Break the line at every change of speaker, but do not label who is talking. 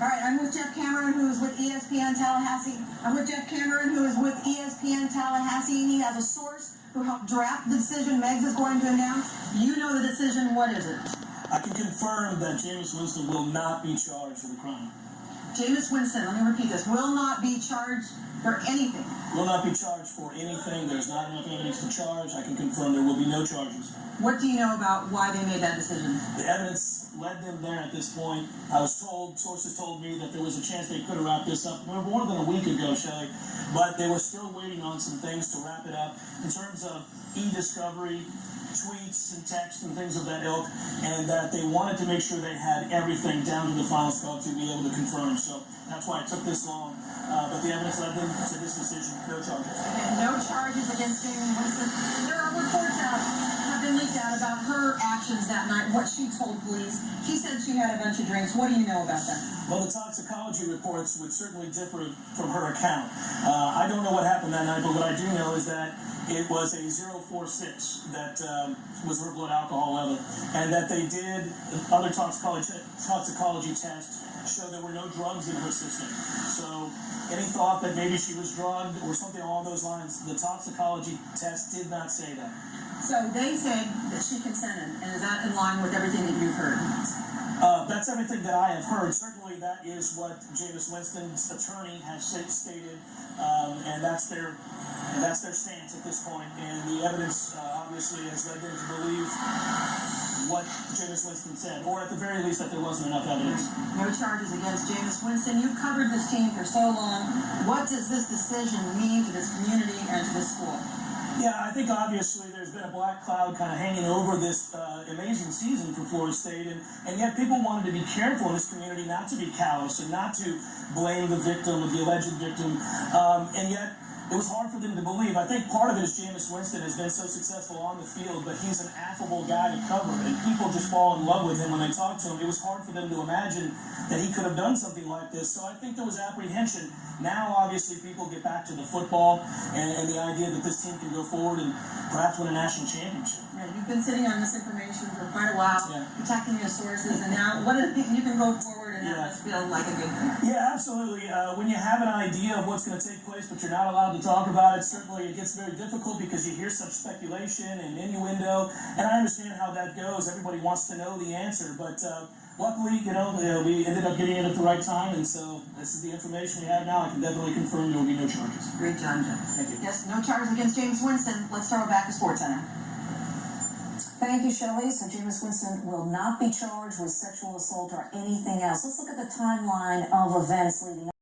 All right, I'm with Jeff Cameron, who is with ESPN Tallahassee. I'm with Jeff Cameron, who is with ESPN Tallahassee. He has a source who helped draft the decision Meggs is going to announce. You know the decision. What is it?
I can confirm that Jameis Winston will not be charged for the crime.
Jameis Winston, let me repeat this, will not be charged for anything.
Will not be charged for anything. There's not enough evidence to charge. I can confirm there will be no charges.
What do you know about why they made that decision?
The evidence led them there at this point. I was told, sources told me that there was a chance they could have wrapped this up more than a week ago, Shelley, but they were still waiting on some things to wrap it up in terms of e-discovery, tweets and texts and things of that ilk, and that they wanted to make sure they had everything down to the final spell to be able to confirm. So that's why it took this long. But the evidence led them to this decision. No charges.
Okay, no charges against Jameis Winston. There are reports out, have been leaked out about her actions that night, what she told police. She said she had a bunch of drinks. What do you know about that?
Well, the toxicology reports would certainly differ from her account. I don't know what happened that night, but what I do know is that it was a 0.46 that was her blood alcohol level, and that they did other toxicology tests show there were no drugs in her system. So any thought that maybe she was drugged or something along those lines, the toxicology test did not say that.
So they said that she consented, and is that in line with everything that you've heard?
That's everything that I have heard. Certainly that is what Jameis Winston's attorney has stated, and that's their stance at this point. And the evidence obviously has led them to believe what Jameis Winston said, or at the very least that there wasn't enough evidence.
No charges against Jameis Winston. You've covered this team for so long. What does this decision mean to this community and to this school?
Yeah, I think obviously there's been a black cloud kind of hanging over this amazing season for Florida State, and yet people wanted to be careful in this community not to be callous and not to blame the victim or the alleged victim, and yet it was hard for them to believe. I think part of it is Jameis Winston has been so successful on the field, but he's an affable guy to cover, and people just fall in love with him when they talk to him. It was hard for them to imagine that he could have done something like this, so I think there was apprehension. Now, obviously, people get back to the football and the idea that this team can go forward and perhaps win a national championship.
Yeah, you've been sitting on this information for quite a while, protecting your sources, and now you can go forward and have this feel like a good thing.
Yeah, absolutely. When you have an idea of what's going to take place, but you're not allowed to talk about it, certainly it gets very difficult because you hear such speculation and innuendo, and I understand how that goes. Everybody wants to know the answer, but luckily, we ended up getting it at the right time, and so this is the information we have now. I can definitely confirm there will be no charges.
Great job, Jeff.
Thank you.
Yes, no charges against Jameis Winston. Let's throw it back to SportsCenter.
Thank you, Shelley. So Jameis Winston will not be charged with sexual assault or anything else. Let's look at the timeline of events leading up.